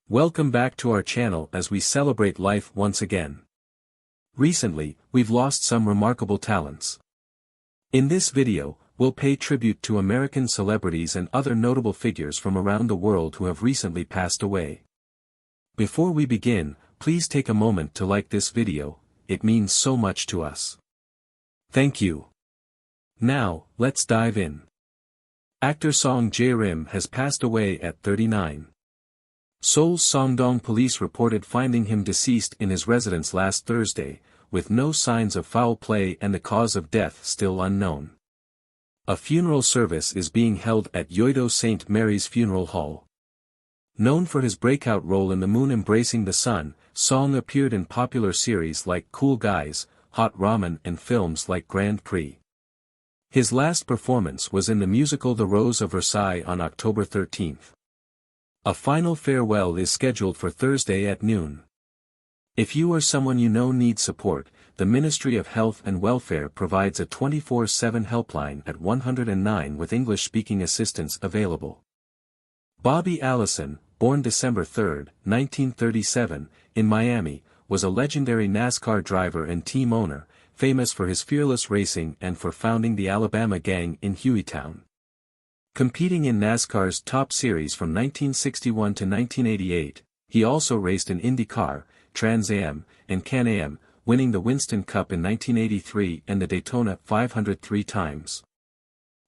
Welcome back to our channel as we celebrate life once again. Recently, we've lost some remarkable talents. In this video, we'll pay tribute to American celebrities and other notable figures from around the world who have recently passed away. Before we begin, please take a moment to like this video, it means so much to us. Thank you. Now, let's dive in. Actor Song Jae-rim has passed away at 39. Seoul's Songdong police reported finding him deceased in his residence last Thursday, with no signs of foul play and the cause of death still unknown. A funeral service is being held at Yeouido St. Mary's Funeral Hall. Known for his breakout role in The Moon Embracing the Sun, Song appeared in popular series like Cool Guys, Hot Ramen and films like Grand Prix. His last performance was in the musical The Rose of Versailles on October 13. A final farewell is scheduled for Thursday at noon. If you or someone you know needs support, the Ministry of Health and Welfare provides a 24/7 helpline at 109 with English-speaking assistance available. Bobby Allison, born December 3, 1937, in Miami, was a legendary NASCAR driver and team owner, famous for his fearless racing and for founding the Alabama Gang in Hueytown. Competing in NASCAR's Top Series from 1961 to 1988, he also raced in IndyCar, Trans Am, and Can-Am, winning the Winston Cup in 1983 and the Daytona 500 three times.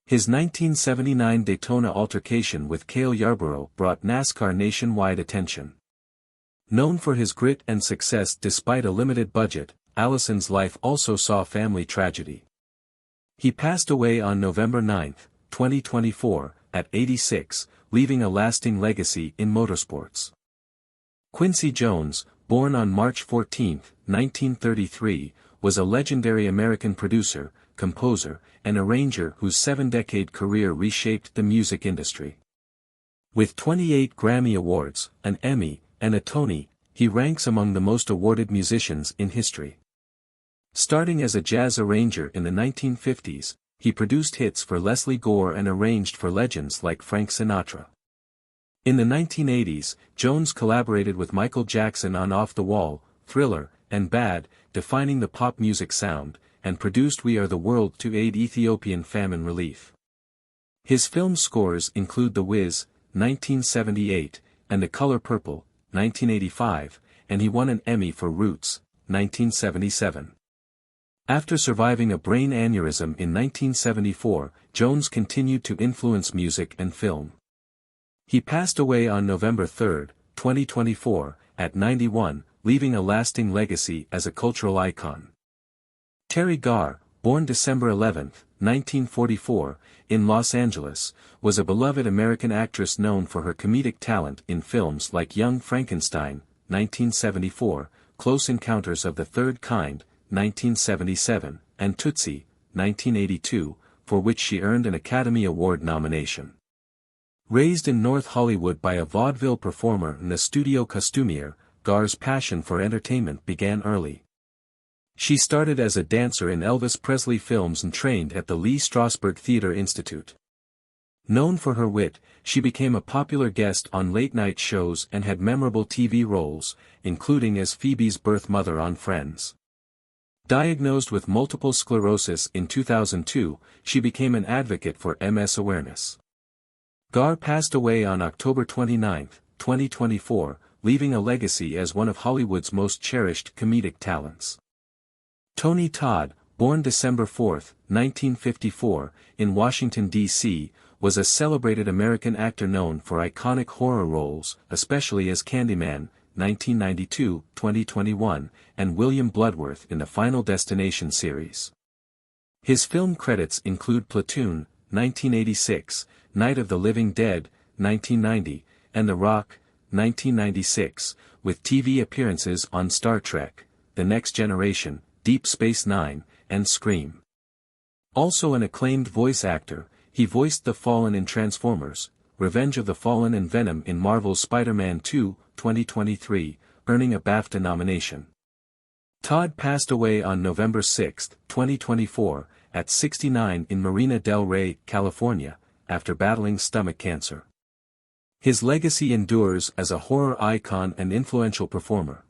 His 1979 Daytona altercation with Cale Yarborough brought NASCAR nationwide attention. Known for his grit and success despite a limited budget, Allison's life also saw family tragedy. He passed away on November 9, 2024, at 86, leaving a lasting legacy in motorsports. Quincy Jones, born on March 14, 1933, was a legendary American producer, composer, and arranger whose 7-decade career reshaped the music industry. With 28 Grammy Awards, an Emmy, and a Tony, he ranks among the most awarded musicians in history. Starting as a jazz arranger in the 1950s, he produced hits for Leslie Gore and arranged for legends like Frank Sinatra. In the 1980s, Jones collaborated with Michael Jackson on Off the Wall, Thriller, and Bad, defining the pop music sound, and produced We Are the World to aid Ethiopian famine relief. His film scores include The Wiz, 1978, and The Color Purple, 1985, and he won an Emmy for Roots, 1977. After surviving a brain aneurysm in 1974, Jones continued to influence music and film. He passed away on November 3, 2024, at 91, leaving a lasting legacy as a cultural icon. Terry Garr, born December 11, 1944, in Los Angeles, was a beloved American actress known for her comedic talent in films like Young Frankenstein, 1974, Close Encounters of the Third Kind, 1977, and Tootsie, 1982, for which she earned an Academy Award nomination. Raised in North Hollywood by a vaudeville performer and a studio costumier, Garr's passion for entertainment began early. She started as a dancer in Elvis Presley films and trained at the Lee Strasberg Theater Institute. Known for her wit, she became a popular guest on late-night shows and had memorable TV roles, including as Phoebe's birth mother on Friends. Diagnosed with multiple sclerosis in 2002, she became an advocate for MS awareness. Garr passed away on October 29, 2024, leaving a legacy as one of Hollywood's most cherished comedic talents. Tony Todd, born December 4, 1954, in Washington, D.C., was a celebrated American actor known for iconic horror roles, especially as Candyman, 1992, 2021, and William Bloodworth in the Final Destination series. His film credits include Platoon, 1986, Night of the Living Dead, 1990, and The Rock, 1996, with TV appearances on Star Trek, The Next Generation, Deep Space Nine, and Scream. Also an acclaimed voice actor, he voiced the Fallen in Transformers, Revenge of the Fallen and Venom in Marvel's Spider-Man 2, 2023, earning a BAFTA nomination. Todd passed away on November 6, 2024, at 69 in Marina del Rey, California, after battling stomach cancer. His legacy endures as a horror icon and influential performer.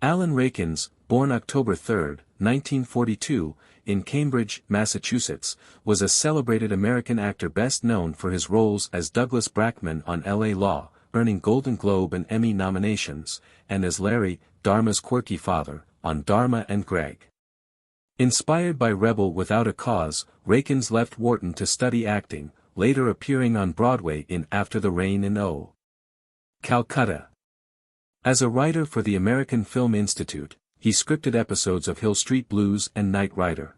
Alan Rakins, born October 3, 1942, in Cambridge, Massachusetts, was a celebrated American actor best known for his roles as Douglas Brackman on L.A. Law, earning Golden Globe and Emmy nominations, and as Larry, Dharma's quirky father, on Dharma and Greg. Inspired by Rebel Without a Cause, Rakins left Wharton to study acting, later appearing on Broadway in After the Rain in O. Calcutta. As a writer for the American Film Institute, he scripted episodes of Hill Street Blues and Knight Rider.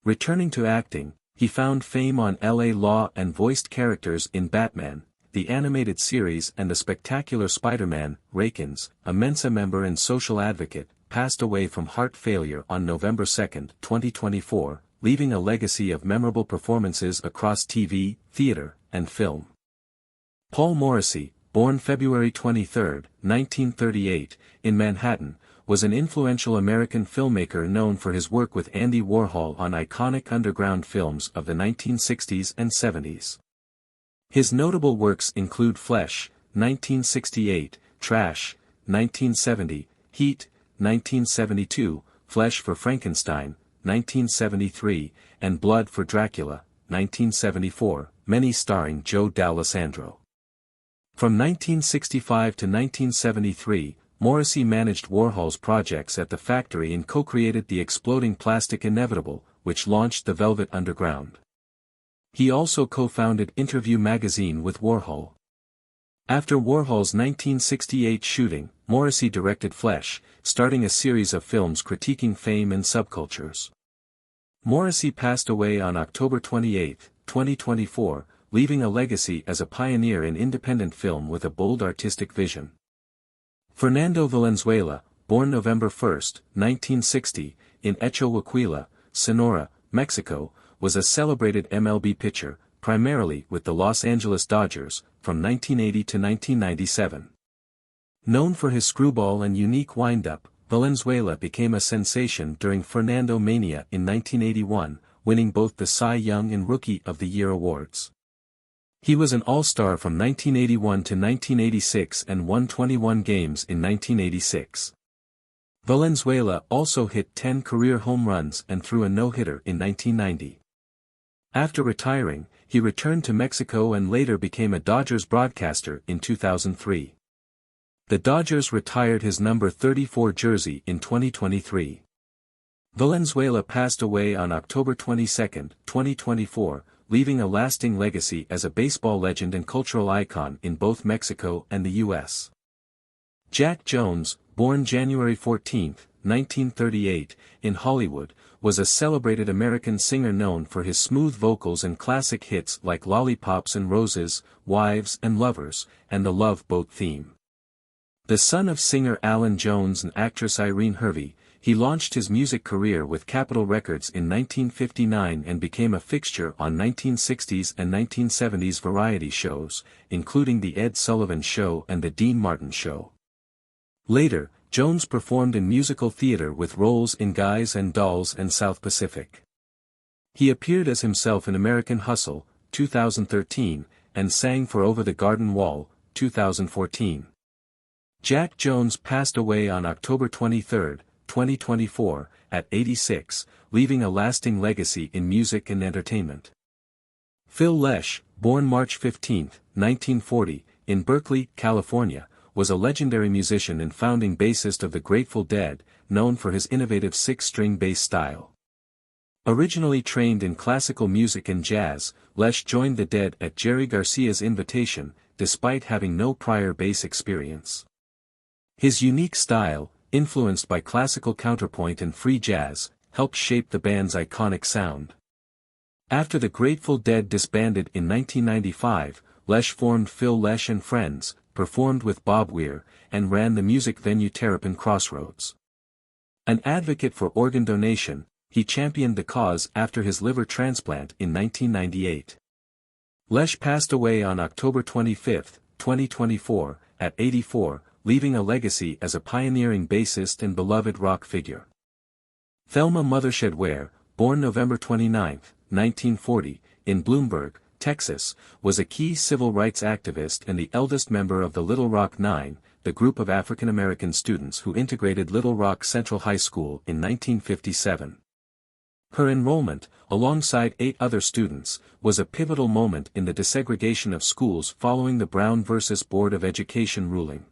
Returning to acting, he found fame on L.A. Law and voiced characters in Batman, the animated series, and The Spectacular Spider-Man. Rakins, a Mensa member and social advocate, passed away from heart failure on November 2, 2024, leaving a legacy of memorable performances across TV, theater, and film. Paul Morrissey, born February 23, 1938, in Manhattan, was an influential American filmmaker known for his work with Andy Warhol on iconic underground films of the 1960s and 70s. His notable works include Flesh, 1968, Trash, 1970, Heat, 1972, Flesh for Frankenstein, 1973, and Blood for Dracula, 1974, many starring Joe D'Alessandro. From 1965 to 1973, Morrissey managed Warhol's projects at the factory and co-created the exploding plastic Inevitable, which launched the Velvet Underground. He also co-founded Interview magazine with Warhol. After Warhol's 1968 shooting, Morrissey directed Flesh, starting a series of films critiquing fame and subcultures. Morrissey passed away on October 28, 2024, leaving a legacy as a pioneer in independent film with a bold artistic vision. Fernando Valenzuela, born November 1, 1960, in Echoaquila, Sonora, Mexico, was a celebrated MLB pitcher, primarily with the Los Angeles Dodgers, from 1980 to 1997. Known for his screwball and unique wind-up, Valenzuela became a sensation during Fernando Mania in 1981, winning both the Cy Young and Rookie of the Year awards. He was an All-Star from 1981 to 1986 and won 21 games in 1986. Valenzuela also hit 10 career home runs and threw a no-hitter in 1990. After retiring, he returned to Mexico and later became a Dodgers broadcaster in 2003. The Dodgers retired his number 34 jersey in 2023. Valenzuela passed away on October 22, 2024, leaving a lasting legacy as a baseball legend and cultural icon in both Mexico and the U.S. Jack Jones, born January 14, 1938, in Hollywood, was a celebrated American singer known for his smooth vocals and classic hits like Lollipops and Roses, Wives and Lovers, and the Love Boat theme. The son of singer Alan Jones and actress Irene Hervey, he launched his music career with Capitol Records in 1959 and became a fixture on 1960s and 1970s variety shows, including The Ed Sullivan Show and The Dean Martin Show. Later, Jones performed in musical theater with roles in Guys and Dolls and South Pacific. He appeared as himself in American Hustle, 2013, and sang for Over the Garden Wall, 2014. Jack Jones passed away on October 23, 2024, at 86, leaving a lasting legacy in music and entertainment. Phil Lesh, born March 15, 1940, in Berkeley, California, was a legendary musician and founding bassist of the Grateful Dead, known for his innovative six-string bass style. Originally trained in classical music and jazz, Lesh joined the Dead at Jerry Garcia's invitation, despite having no prior bass experience. His unique style, influenced by classical counterpoint and free jazz, helped shape the band's iconic sound. After the Grateful Dead disbanded in 1995, Lesh formed Phil Lesh and Friends, performed with Bob Weir, and ran the music venue Terrapin Crossroads. An advocate for organ donation, he championed the cause after his liver transplant in 1998. Lesh passed away on October 25, 2024, at 84, leaving a legacy as a pioneering bassist and beloved rock figure. Thelma Mothershed Ware, born November 29, 1940, in Bloomberg, Texas, was a key civil rights activist and the eldest member of the Little Rock Nine, the group of African American students who integrated Little Rock Central High School in 1957. Her enrollment, alongside 8 other students, was a pivotal moment in the desegregation of schools following the Brown v. Board of Education ruling.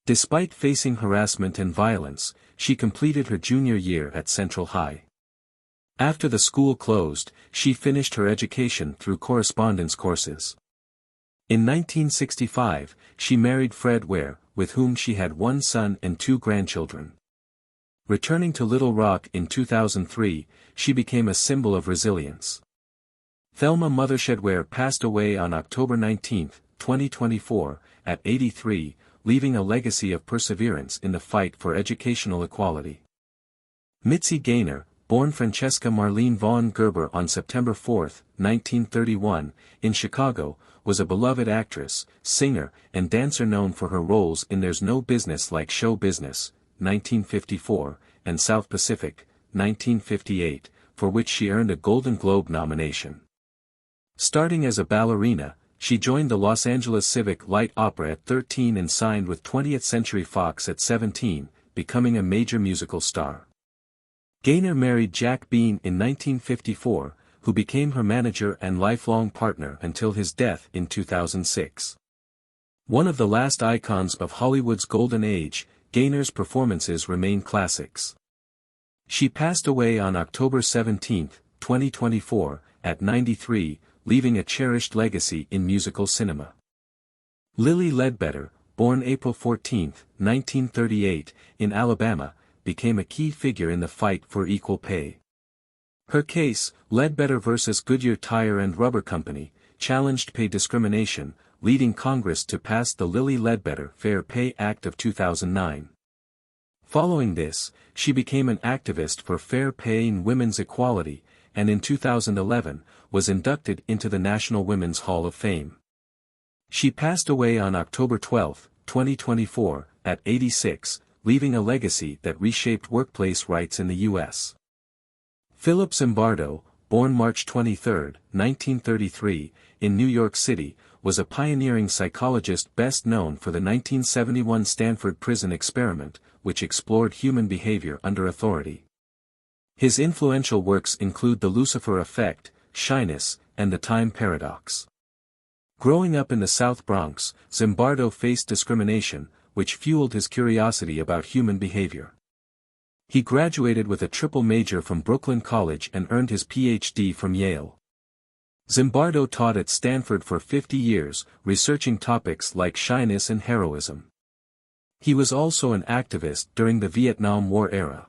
Despite facing harassment and violence, she completed her junior year at Central High. After the school closed, she finished her education through correspondence courses. In 1965, she married Fred Ware, with whom she had 1 son and 2 grandchildren. Returning to Little Rock in 2003, she became a symbol of resilience. Thelma Mothershed Ware passed away on October 19, 2024, at 83, leaving a legacy of perseverance in the fight for educational equality. Mitzi Gaynor, born Francesca Marlene Vaughn Gerber on September 4, 1931, in Chicago, was a beloved actress, singer, and dancer known for her roles in There's No Business Like Show Business, 1954, and South Pacific, 1958, for which she earned a Golden Globe nomination. Starting as a ballerina, she joined the Los Angeles Civic Light Opera at 13 and signed with 20th Century Fox at 17, becoming a major musical star. Gaynor married Jack Bean in 1954, who became her manager and lifelong partner until his death in 2006. One of the last icons of Hollywood's golden age, Gaynor's performances remain classics. She passed away on October 17, 2024, at 93, leaving a cherished legacy in musical cinema. Lilly Ledbetter, born April 14, 1938, in Alabama, became a key figure in the fight for equal pay. Her case, Ledbetter v. Goodyear Tire and Rubber Company, challenged pay discrimination, leading Congress to pass the Lilly Ledbetter Fair Pay Act of 2009. Following this, she became an activist for fair pay and women's equality, and in 2011, was inducted into the National Women's Hall of Fame. She passed away on October 12, 2024, at 86, leaving a legacy that reshaped workplace rights in the U.S. Philip Zimbardo, born March 23, 1933, in New York City, was a pioneering psychologist best known for the 1971 Stanford Prison Experiment, which explored human behavior under authority. His influential works include The Lucifer Effect, Shyness, and The Time Paradox. Growing up in the South Bronx, Zimbardo faced discrimination, which fueled his curiosity about human behavior. He graduated with a triple major from Brooklyn College and earned his Ph.D. from Yale. Zimbardo taught at Stanford for 50 years, researching topics like shyness and heroism. He was also an activist during the Vietnam War era.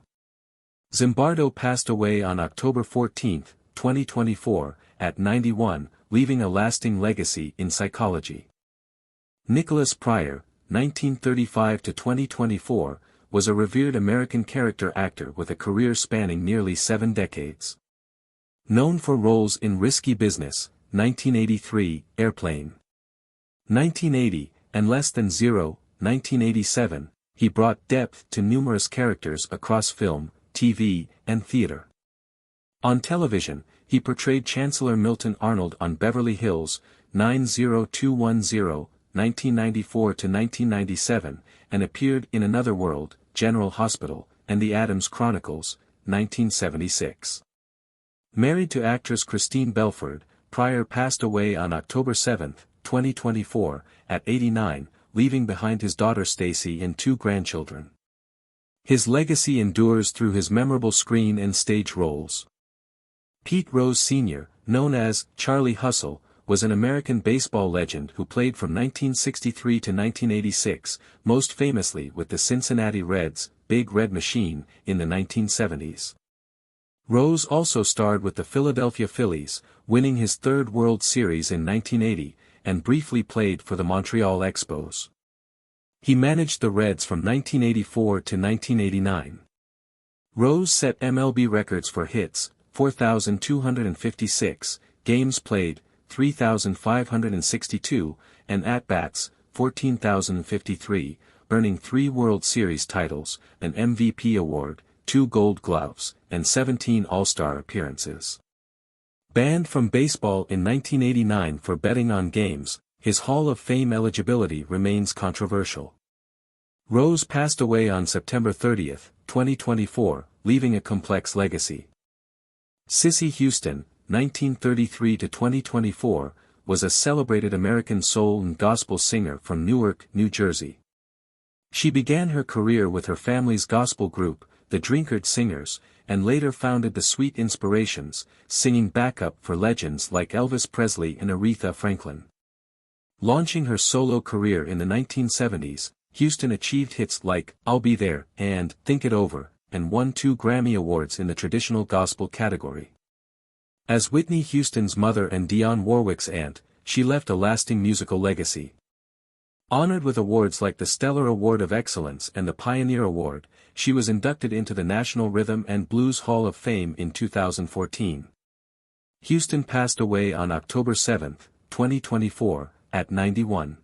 Zimbardo passed away on October 14, 2024, at 91, leaving a lasting legacy in psychology. Nicholas Pryor, 1935 to 2024, was a revered American character actor with a career spanning nearly 7 decades. Known for roles in Risky Business, 1983, Airplane, 1980, and Less Than Zero, 1987, he brought depth to numerous characters across film, TV, and theater. On television, he portrayed Chancellor Milton Arnold on Beverly Hills, 90210, 1994 to 1997, and appeared in Another World, General Hospital, and The Addams Chronicles, 1976. Married to actress Christine Belford, Pryor passed away on October 7, 2024, at 89, leaving behind his daughter Stacy and 2 grandchildren. His legacy endures through his memorable screen and stage roles. Pete Rose Sr., known as Charlie Hustle, was an American baseball legend who played from 1963 to 1986, most famously with the Cincinnati Reds, Big Red Machine, in the 1970s. Rose also starred with the Philadelphia Phillies, winning his 3rd World Series in 1980, and briefly played for the Montreal Expos. He managed the Reds from 1984 to 1989. Rose set MLB records for hits, 4,256, games played, 3,562, and at-bats, 14,053, earning 3 World Series titles, an MVP award, 2 Gold Gloves, and 17 All-Star appearances. Banned from baseball in 1989 for betting on games, his Hall of Fame eligibility remains controversial. Rose passed away on September 30, 2024, leaving a complex legacy. Cissy Houston, 1933–2024, was a celebrated American soul and gospel singer from Newark, New Jersey. She began her career with her family's gospel group, the Drinkard Singers, and later founded the Sweet Inspirations, singing backup for legends like Elvis Presley and Aretha Franklin. Launching her solo career in the 1970s, Houston achieved hits like I'll Be There and Think It Over, and won 2 Grammy Awards in the traditional gospel category. As Whitney Houston's mother and Dionne Warwick's aunt, she left a lasting musical legacy. Honored with awards like the Stellar Award of Excellence and the Pioneer Award, she was inducted into the National Rhythm and Blues Hall of Fame in 2014. Houston passed away on October 7, 2024, at 91.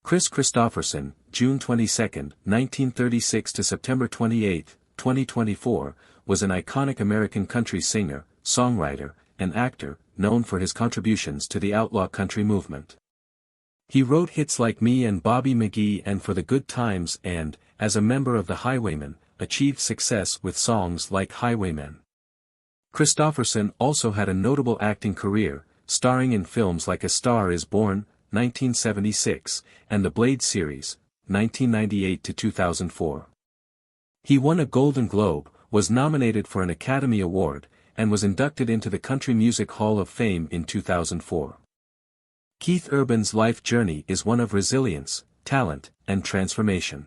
Kris Kristofferson, June 22, 1936 to September 28, 2024, was an iconic American country singer, songwriter, and actor, known for his contributions to the outlaw country movement. He wrote hits like Me and Bobby McGee and For the Good Times and, as a member of the Highwaymen, achieved success with songs like Highwaymen. Kristofferson also had a notable acting career, starring in films like A Star is Born, 1976, and The Blade series, 1998–2004. He won a Golden Globe, was nominated for an Academy Award, and was inducted into the Country Music Hall of Fame in 2004. Keith Urban's life journey is one of resilience, talent, and transformation.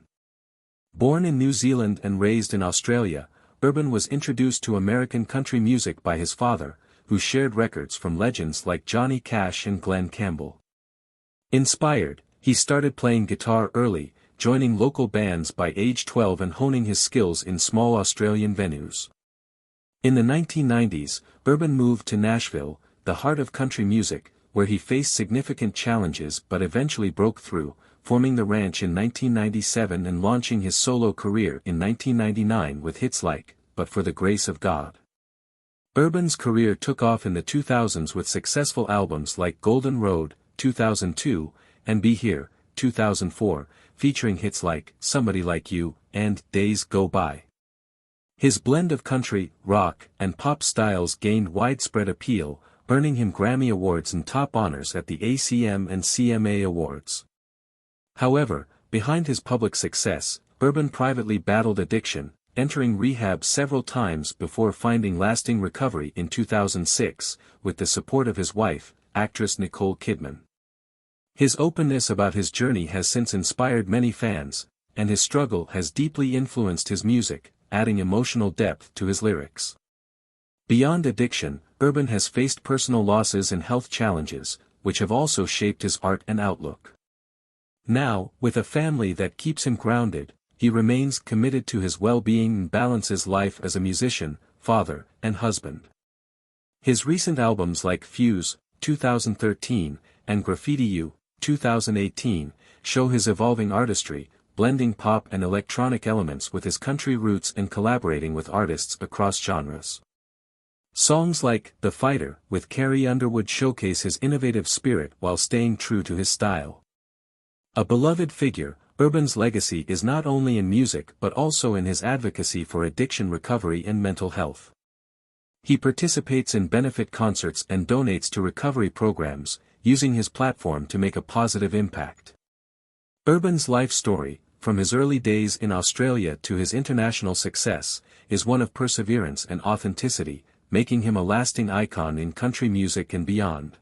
Born in New Zealand and raised in Australia, Urban was introduced to American country music by his father, who shared records from legends like Johnny Cash and Glen Campbell. Inspired, he started playing guitar early, joining local bands by age 12 and honing his skills in small Australian venues. In the 1990s, Urban moved to Nashville, the heart of country music, where he faced significant challenges but eventually broke through, forming the Ranch in 1997 and launching his solo career in 1999 with hits like But for the Grace of God. Urban's career took off in the 2000s with successful albums like Golden Road, 2002, and Be Here, 2004, featuring hits like Somebody Like You and Days Go By. His blend of country, rock, and pop styles gained widespread appeal, earning him Grammy Awards and top honors at the ACM and CMA Awards. However, behind his public success, Urban privately battled addiction, entering rehab several times before finding lasting recovery in 2006, with the support of his wife, actress Nicole Kidman. His openness about his journey has since inspired many fans, and his struggle has deeply influenced his music, adding emotional depth to his lyrics. Beyond addiction, Urban has faced personal losses and health challenges, which have also shaped his art and outlook. Now, with a family that keeps him grounded, he remains committed to his well-being and balances life as a musician, father, and husband. His recent albums like Fuse, 2013, and Graffiti You, 2018, show his evolving artistry, blending pop and electronic elements with his country roots and collaborating with artists across genres. Songs like The Fighter with Carrie Underwood showcase his innovative spirit while staying true to his style. A beloved figure, Urban's legacy is not only in music but also in his advocacy for addiction recovery and mental health. He participates in benefit concerts and donates to recovery programs, using his platform to make a positive impact. Urban's life story, from his early days in Australia to his international success, is one of perseverance and authenticity, making him a lasting icon in country music and beyond.